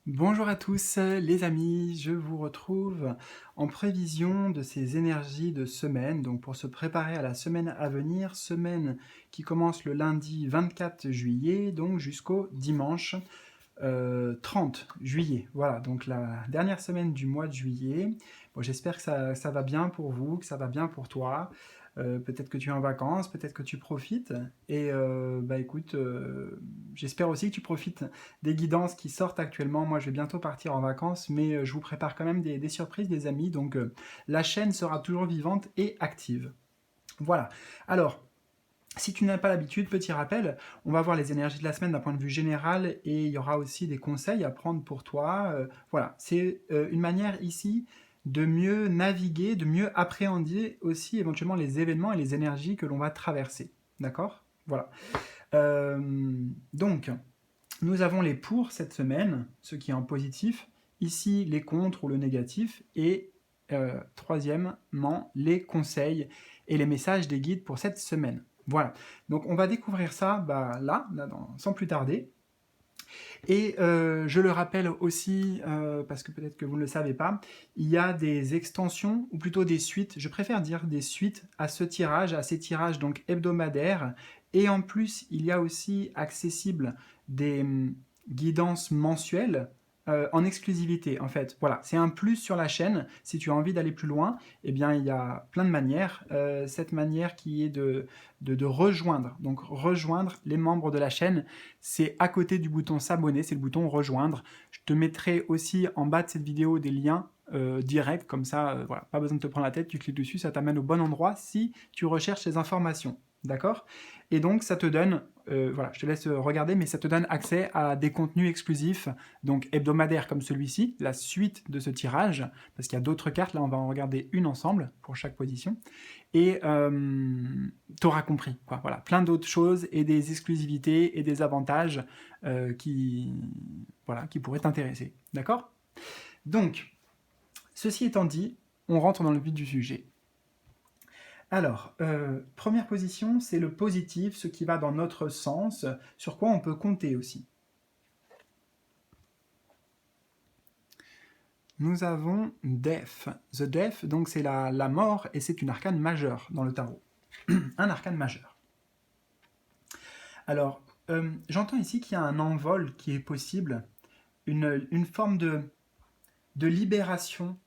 Bonjour à tous les amis, je vous retrouve en prévision de ces énergies de semaine, donc pour se préparer à la semaine à venir, semaine qui commence le lundi 24 juillet, donc jusqu'au dimanche 30 juillet. Voilà, donc la dernière semaine du mois de juillet. Bon, j'espère que ça va bien pour vous, que ça va bien pour toi. Peut-être que tu es en vacances, peut-être que tu profites. Et bah écoute, j'espère aussi que tu profites des guidances qui sortent actuellement. Moi, je vais bientôt partir en vacances, mais je vous prépare quand même des surprises, les amis. Donc, la chaîne sera toujours vivante et active. Voilà. Alors, si tu n'as pas l'habitude, petit rappel, on va voir les énergies de la semaine d'un point de vue général et il y aura aussi des conseils à prendre pour toi. Voilà, c'est une manière ici de mieux naviguer, de mieux appréhender aussi éventuellement les événements et les énergies que l'on va traverser. D'accord. Voilà. Euh, donc, nous avons les pour cette semaine, ce qui est en positif, ici les contre ou le négatif, et troisièmement, les conseils et les messages des guides pour cette semaine. Voilà, donc on va découvrir ça sans plus tarder. Et je le rappelle aussi, parce que peut-être que vous ne le savez pas, il y a des extensions, ou plutôt des suites, je préfère dire des suites à ce tirage, à ces tirages donc hebdomadaires. Et en plus, il y a aussi accessible des guidances mensuelles en exclusivité, en fait. Voilà, c'est un plus sur la chaîne. Si tu as envie d'aller plus loin, eh bien, il y a plein de manières. Cette manière qui est de rejoindre, donc rejoindre les membres de la chaîne, c'est à côté du bouton s'abonner, c'est le bouton rejoindre. Je te mettrai aussi en bas de cette vidéo des liens directs, comme ça, voilà, pas besoin de te prendre la tête, tu cliques dessus, ça t'amène au bon endroit si tu recherches ces informations. D'accord. Et donc, ça te donne, voilà, je te laisse regarder, mais ça te donne accès à des contenus exclusifs, donc hebdomadaires comme celui-ci, la suite de ce tirage, parce qu'il y a d'autres cartes, là on va en regarder une ensemble pour chaque position, et t'auras compris, quoi. Voilà, plein d'autres choses et des exclusivités et des avantages voilà, qui pourraient t'intéresser. D'accord. Donc, ceci étant dit, on rentre dans le vif du sujet. Alors, première position, c'est le positif, ce qui va dans notre sens, sur quoi on peut compter aussi. Nous avons Death. The Death, donc c'est la mort, et c'est une arcane majeure dans le tarot. Un arcane majeur. Alors, j'entends ici qu'il y a un envol qui est possible, une forme de libération.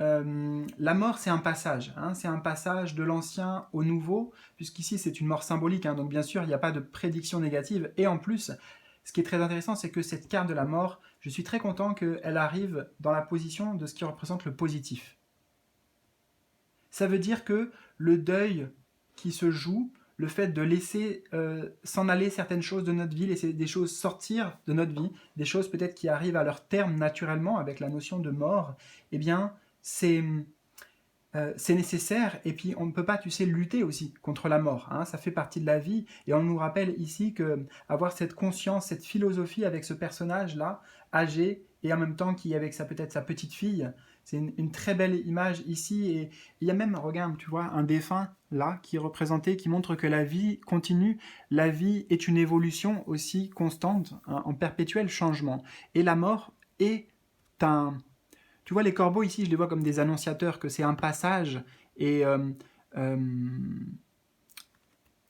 La mort, c'est un passage, hein, c'est un passage de l'ancien au nouveau, puisqu'ici c'est une mort symbolique, hein, donc bien sûr il n'y a pas de prédiction négative, et en plus, ce qui est très intéressant, c'est que cette carte de la mort, je suis très content qu'elle arrive dans la position de ce qui représente le positif. Ça veut dire que le deuil qui se joue, le fait de laisser s'en aller certaines choses de notre vie, laisser des choses sortir de notre vie, des choses peut-être qui arrivent à leur terme naturellement avec la notion de mort, eh bien, c'est nécessaire, et puis on ne peut pas, tu sais, lutter aussi contre la mort, hein, ça fait partie de la vie, et on nous rappelle ici que avoir cette conscience, cette philosophie avec ce personnage-là, âgé, et en même temps qui est avec peut-être sa petite fille, c'est une très belle image ici, et il y a même, regarde, tu vois, un défunt là, qui est représenté, qui montre que la vie continue, la vie est une évolution aussi constante, hein, en perpétuel changement, et la mort est un, tu vois, les corbeaux ici, je les vois comme des annonciateurs, que c'est un passage. Et euh,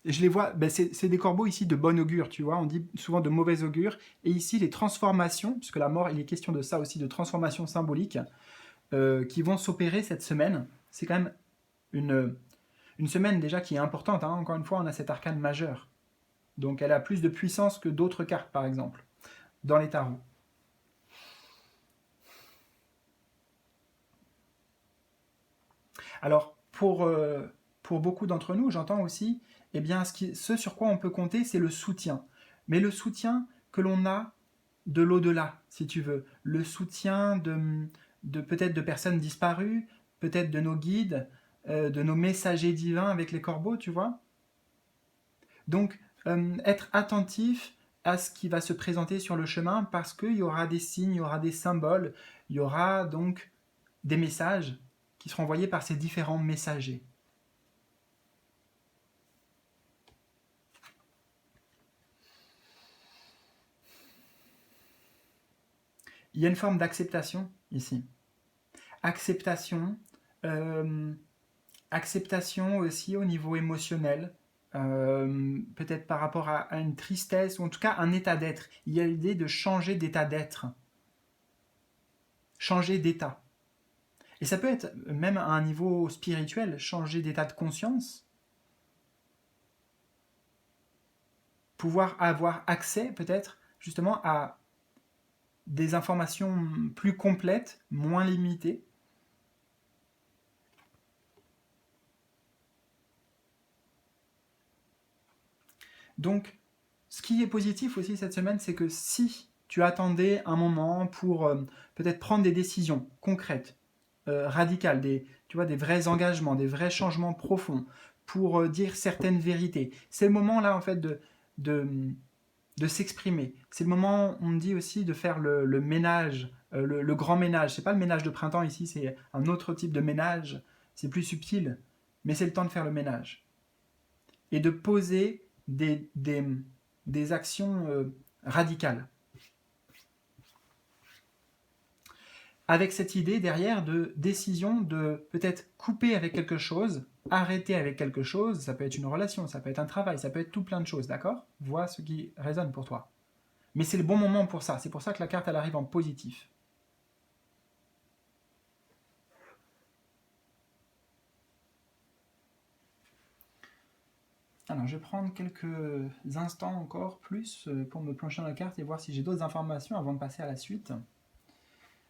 je les vois, ben c'est des corbeaux ici de bon augure, tu vois. On dit souvent de mauvais augure. Et ici, les transformations, puisque la mort, il est question de ça aussi, de transformations symboliques, qui vont s'opérer cette semaine. C'est quand même une, une semaine déjà qui est importante, hein. Encore une fois, on a cette arcane majeure. Donc elle a plus de puissance que d'autres cartes, par exemple, dans les tarots. Alors, pour beaucoup d'entre nous, j'entends aussi, eh bien, ce sur quoi on peut compter, c'est le soutien. Mais le soutien que l'on a de l'au-delà, si tu veux. Le soutien de peut-être de personnes disparues, peut-être de nos guides, de nos messagers divins avec les corbeaux, tu vois. Donc, être attentif à ce qui va se présenter sur le chemin parce qu'il y aura des signes, il y aura des symboles, il y aura donc des messages qui seront envoyés par ces différents messagers. il y a une forme d'acceptation ici. Acceptation, acceptation aussi au niveau émotionnel, peut-être par rapport à une tristesse, ou en tout cas un état d'être. Il y a l'idée de changer d'état d'être, changer d'état. Et ça peut être même à un niveau spirituel, changer d'état de conscience, pouvoir avoir accès peut-être justement à des informations plus complètes, moins limitées. Donc, ce qui est positif aussi cette semaine, c'est que si tu attendais un moment pour peut-être prendre des décisions concrètes, radicales, tu vois, des vrais engagements, des vrais changements profonds, pour dire certaines vérités, c'est le moment là en fait de, de s'exprimer. C'est le moment, on me dit aussi, de faire le ménage, le grand ménage. C'est pas le ménage de printemps ici, c'est un autre type de ménage, c'est plus subtil, mais c'est le temps de faire le ménage. Et de poser des actions radicales. Avec cette idée derrière de décision de peut-être couper avec quelque chose, arrêter avec quelque chose, ça peut être une relation, ça peut être un travail, ça peut être tout plein de choses, d'accord? Vois ce qui résonne pour toi. Mais c'est le bon moment pour ça, c'est pour ça que la carte elle arrive en positif. Alors je vais prendre quelques instants encore plus pour me plonger dans la carte et voir si j'ai d'autres informations avant de passer à la suite.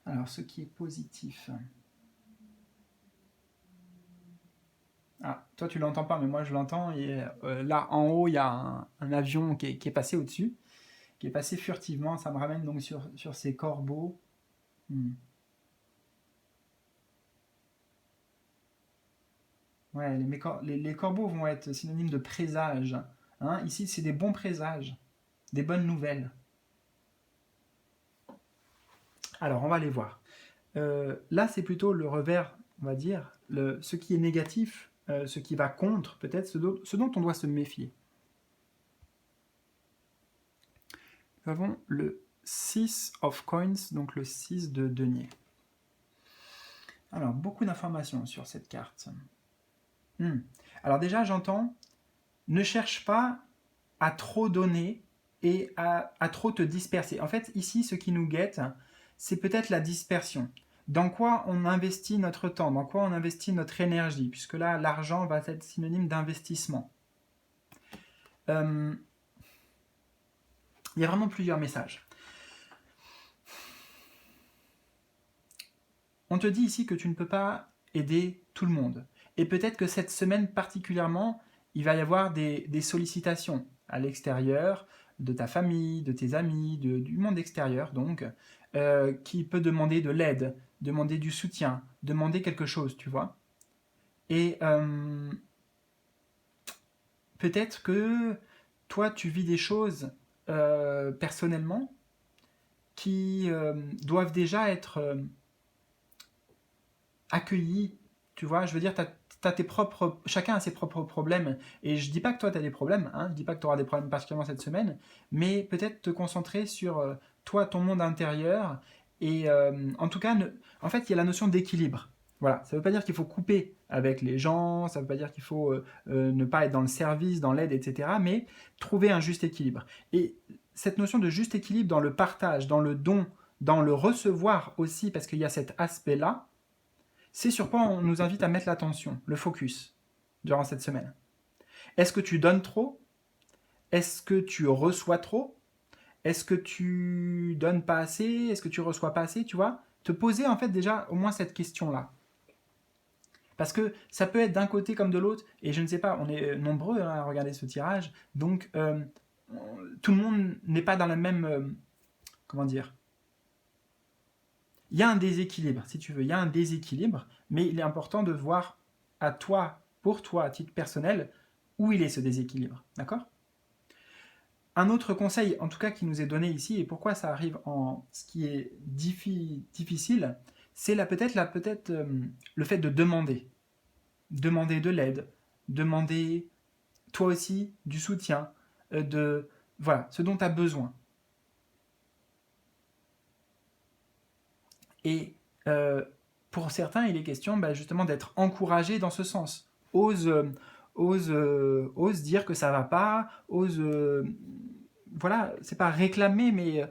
Alors ce qui est positif. Ah, toi tu l'entends pas, mais moi je l'entends. Et là en haut, il y a un avion qui est passé au-dessus, qui est passé furtivement. Ça me ramène donc sur ces corbeaux. Ouais, les corbeaux vont être synonymes de présage. Hein. Ici, c'est des bons présages, des bonnes nouvelles. Alors, on va les voir. Là, c'est plutôt le revers, on va dire, ce qui est négatif, ce qui va contre, peut-être, ce dont on doit se méfier. Nous avons le 6 of coins, donc le 6 de denier. Alors, beaucoup d'informations sur cette carte. Alors déjà, j'entends, ne cherche pas à trop donner et à trop te disperser. En fait, ici, ce qui nous guette, c'est peut-être la dispersion. Dans quoi on investit notre temps, dans quoi on investit notre énergie, puisque là, l'argent va être synonyme d'investissement. Il y a vraiment plusieurs messages. On te dit ici que tu ne peux pas aider tout le monde. Et peut-être que cette semaine particulièrement, il va y avoir des sollicitations à l'extérieur, de ta famille, de tes amis, du monde extérieur donc, qui peut demander de l'aide, demander du soutien, demander quelque chose, tu vois. Et peut-être que toi, tu vis des choses personnellement qui doivent déjà être accueillis, tu vois, je veux dire, chacun a ses propres problèmes, et je dis pas que toi tu as des problèmes, hein, je dis pas que tu auras des problèmes particulièrement cette semaine, mais peut-être te concentrer sur toi, ton monde intérieur, et en tout cas, en fait, il y a la notion d'équilibre. Voilà, ça veut pas dire qu'il faut couper avec les gens, ça veut pas dire qu'il faut ne pas être dans le service, dans l'aide, etc., mais trouver un juste équilibre. Et cette notion de juste équilibre dans le partage, dans le don, dans le recevoir aussi, parce qu'il y a cet aspect-là, c'est sur quoi on nous invite à mettre l'attention, le focus, durant cette semaine. Est-ce que tu donnes trop? Est-ce que tu reçois trop? Est-ce que tu donnes pas assez? Est-ce que tu reçois pas assez? Tu vois? Te poser en fait déjà au moins cette question-là. Parce que ça peut être d'un côté comme de l'autre, et je ne sais pas, on est nombreux à regarder ce tirage, donc tout le monde n'est pas dans la même... comment dire? Il y a un déséquilibre, si tu veux, il y a un déséquilibre, mais il est important de voir à toi, pour toi, à titre personnel, où il est ce déséquilibre, d'accord? Un autre conseil, en tout cas, qui nous est donné ici, et pourquoi ça arrive en ce qui est difficile, c'est peut-être le fait de demander. Demander de l'aide, demander toi aussi du soutien, voilà, ce dont tu as besoin. Et pour certains, il est question justement d'être encouragé dans ce sens. Ose dire que ça va pas, voilà, c'est pas réclamer, mais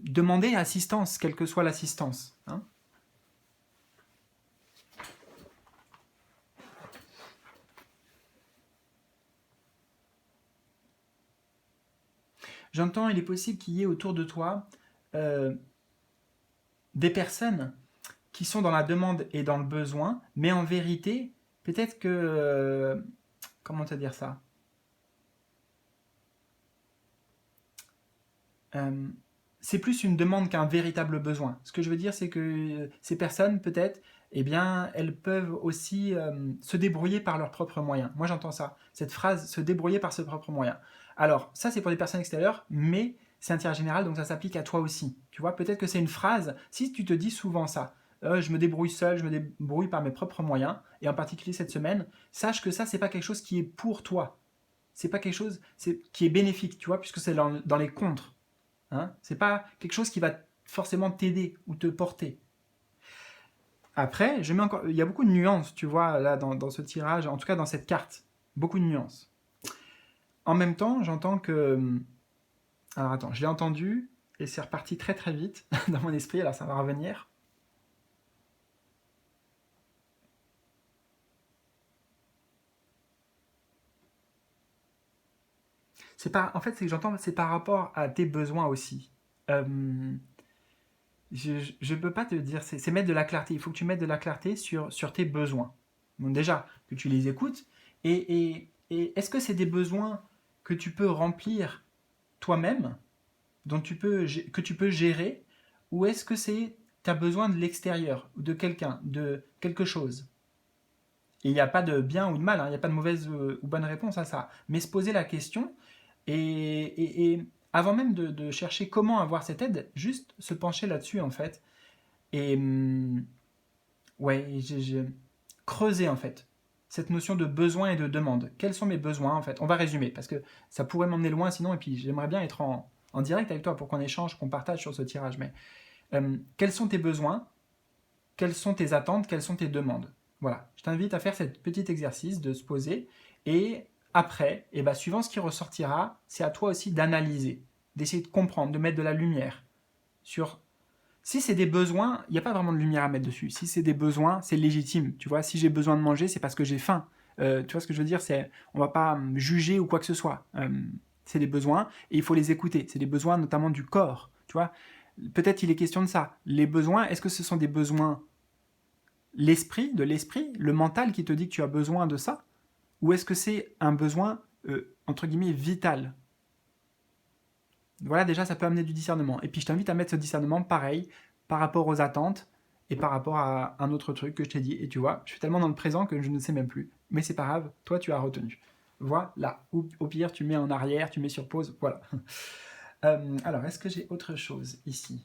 demander assistance, quelle que soit l'assistance. Hein. J'entends, il est possible qu'il y ait autour de toi euh, des personnes qui sont dans la demande et dans le besoin, mais en vérité, peut-être que... comment te dire ça euh, c'est plus une demande qu'un véritable besoin. Ce que je veux dire, c'est que ces personnes, peut-être, eh bien, elles peuvent aussi se débrouiller par leurs propres moyens. Moi, j'entends ça, cette phrase, se débrouiller par ses propres moyens. Alors, ça, c'est pour des personnes extérieures, mais c'est un tiers général, donc ça s'applique à toi aussi. Tu vois, peut-être que c'est une phrase, si tu te dis souvent ça, je me débrouille seul, je me débrouille par mes propres moyens, et en particulier cette semaine, sache que ça, c'est pas quelque chose qui est pour toi. C'est pas quelque chose qui est bénéfique, tu vois, puisque c'est dans les contres. Hein, c'est pas quelque chose qui va forcément t'aider ou te porter. Après, il y a beaucoup de nuances, tu vois, là, dans ce tirage, en tout cas dans cette carte. Beaucoup de nuances. En même temps, j'entends que... Alors attends, je l'ai entendu, et c'est reparti très très vite dans mon esprit, alors ça va revenir. En fait, c'est que j'entends, c'est par rapport à tes besoins aussi. Euh, je ne peux pas te dire, c'est mettre de la clarté. Il faut que tu mettes de la clarté sur tes besoins. Donc déjà, que tu les écoutes. Et est-ce que c'est des besoins que tu peux remplir toi-même, que tu peux gérer, ou est-ce que tu as besoin de l'extérieur, de quelqu'un, de quelque chose? Et il n'y a pas de bien ou de mal, hein, il n'y a pas de mauvaise ou bonne réponse à ça. Mais se poser la question, et avant même de chercher comment avoir cette aide, juste se pencher là-dessus en fait. Et ouais, j'ai creusé en fait cette notion de besoin et de demande. Quels sont mes besoins en fait? On va résumer parce que ça pourrait m'emmener loin sinon, et puis j'aimerais bien être en direct avec toi pour qu'on échange, qu'on partage sur ce tirage. Mais quels sont tes besoins? Quelles sont tes attentes? Quelles sont tes demandes? Voilà, je t'invite à faire cet petit exercice de se poser et après, suivant ce qui ressortira, c'est à toi aussi d'analyser, d'essayer de comprendre, de mettre de la lumière sur si c'est des besoins, il n'y a pas vraiment de lumière à mettre dessus. Si c'est des besoins, c'est légitime. Tu vois, si j'ai besoin de manger, c'est parce que j'ai faim. Tu vois ce que je veux dire, on va pas juger ou quoi que ce soit. C'est des besoins et il faut les écouter. C'est des besoins notamment du corps. Tu vois, peut-être il est question de ça. Les besoins, est-ce que ce sont des besoins de l'esprit, le mental qui te dit que tu as besoin de ça, ou est-ce que c'est un besoin entre guillemets vital? Voilà, déjà, ça peut amener du discernement. Et puis, je t'invite à mettre ce discernement pareil par rapport aux attentes et par rapport à un autre truc que je t'ai dit. Et tu vois, je suis tellement dans le présent que je ne sais même plus. Mais c'est pas grave, toi, tu as retenu. Voilà. Ou au pire, tu mets en arrière, tu mets sur pause. Voilà. Alors, est-ce que j'ai autre chose ici?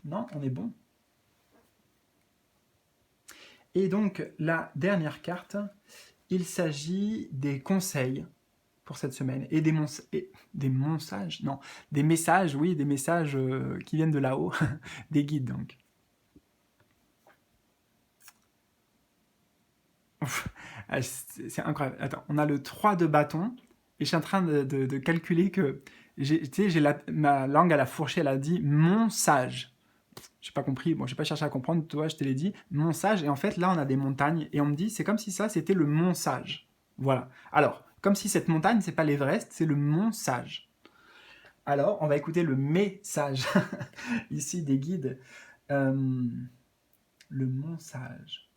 Non, on est bon. Et donc, la dernière carte, il s'agit des conseils pour cette semaine et des messages, non, des messages, oui, des messages qui viennent de là-haut, des guides donc. Ouf, c'est incroyable. Attends, on a le 3 de bâton et je suis en train de calculer que tu sais, ma langue à la fourchée, elle a dit mon sage. J'ai pas compris, bon, j'ai pas cherché à comprendre, toi, je te l'ai dit, mon sage, et en fait, là, on a des montagnes, et on me dit, c'est comme si ça, c'était le mont Sage. Voilà. Alors, comme si cette montagne, c'est pas l'Everest, c'est le mont Sage. Alors, on va écouter le message, ici, des guides. Euh, le mont Sage.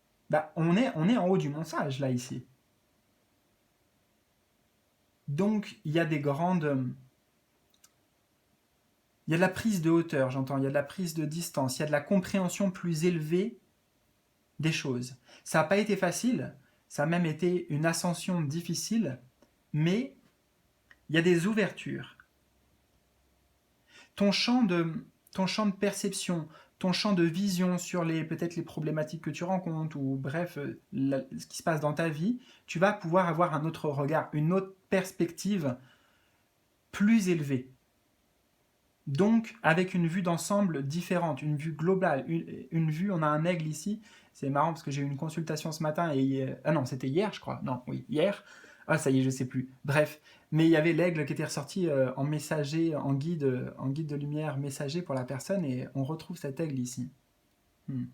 On est en haut du mont Sage, là, ici. Donc, il y a des grandes... Il y a de la prise de hauteur, j'entends, il y a de la prise de distance, il y a de la compréhension plus élevée des choses. Ça n'a pas été facile, ça a même été une ascension difficile, mais il y a des ouvertures. Ton champ de, ton champ de perception, ton champ de vision sur peut-être les problématiques que tu rencontres, ou bref, ce qui se passe dans ta vie, tu vas pouvoir avoir un autre regard, une autre perspective plus élevée. Donc, avec une vue d'ensemble différente, une vue globale, une vue, on a un aigle ici. C'est marrant parce que j'ai eu une consultation ce matin et ah non, c'était hier, je crois. Non, oui, hier. Ah, ça y est, je sais plus. Bref, mais il y avait l'aigle qui était ressorti en messager, en guide de lumière messager pour la personne et on retrouve cet aigle ici. Hmm.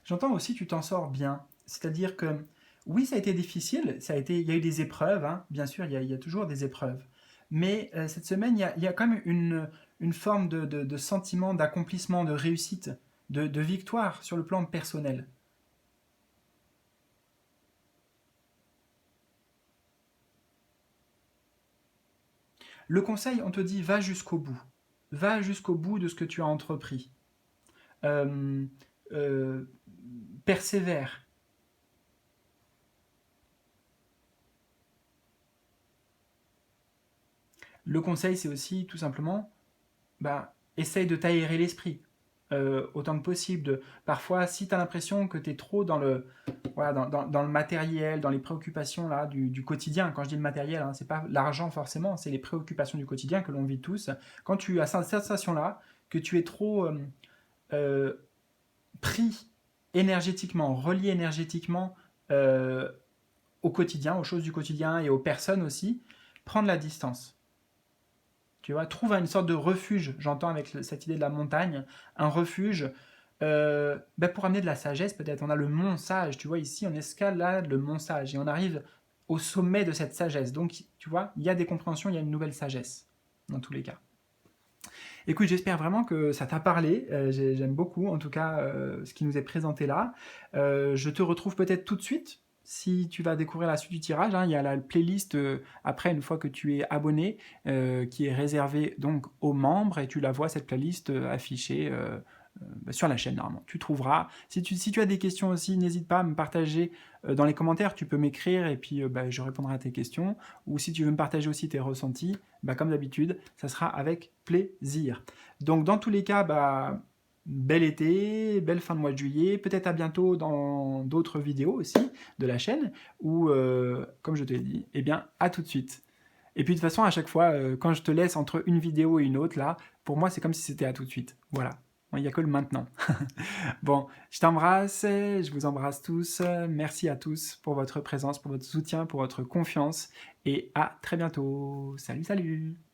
J'entends aussi tu t'en sors bien. C'est-à-dire que oui, ça a été difficile, il y a eu des épreuves, hein, bien sûr, il y a toujours des épreuves. Mais cette semaine, il y a quand même une forme de sentiment d'accomplissement, de réussite, de victoire sur le plan personnel. Le conseil, on te dit, va jusqu'au bout. Va jusqu'au bout de ce que tu as entrepris. Euh, euh, persévère. Le conseil, c'est aussi tout simplement, bah, essaye de t'aérer l'esprit autant que possible. Parfois, si tu as l'impression que tu es trop voilà, dans le matériel, dans les préoccupations là, du quotidien, quand je dis le matériel, hein, c'est pas l'argent forcément, c'est les préoccupations du quotidien que l'on vit tous. Quand tu as cette sensation-là, que tu es trop euh, pris énergétiquement, relié énergétiquement euh, au quotidien, aux choses du quotidien et aux personnes aussi, prendre la distance. Tu vois, trouve une sorte de refuge, j'entends avec cette idée de la montagne, un refuge pour amener de la sagesse peut-être. On a le mont Sage, tu vois, ici on escalade le mont Sage et on arrive au sommet de cette sagesse. Donc, tu vois, il y a des compréhensions, il y a une nouvelle sagesse, dans tous les cas. Écoute, j'espère vraiment que ça t'a parlé. J'aime beaucoup, en tout cas, ce qui nous est présenté là. Je te retrouve peut-être tout de suite. Si tu vas découvrir la suite du tirage, hein, il y a la playlist après, une fois que tu es abonné, qui est réservée donc aux membres et tu la vois, cette playlist affichée sur la chaîne normalement. Tu trouveras. Si tu as des questions aussi, n'hésite pas à me partager dans les commentaires. Tu peux m'écrire et puis je répondrai à tes questions. Ou si tu veux me partager aussi tes ressentis, comme d'habitude, ça sera avec plaisir. Donc dans tous les cas, bel été, belle fin de mois de juillet, peut-être à bientôt dans d'autres vidéos aussi de la chaîne, ou comme je te l'ai dit, eh bien à tout de suite. Et puis de toute façon, à chaque fois, quand je te laisse entre une vidéo et une autre, là, pour moi, c'est comme si c'était à tout de suite. Voilà. Il n'y a que le maintenant. Bon, je t'embrasse, je vous embrasse tous. Merci à tous pour votre présence, pour votre soutien, pour votre confiance. Et à très bientôt. Salut, salut.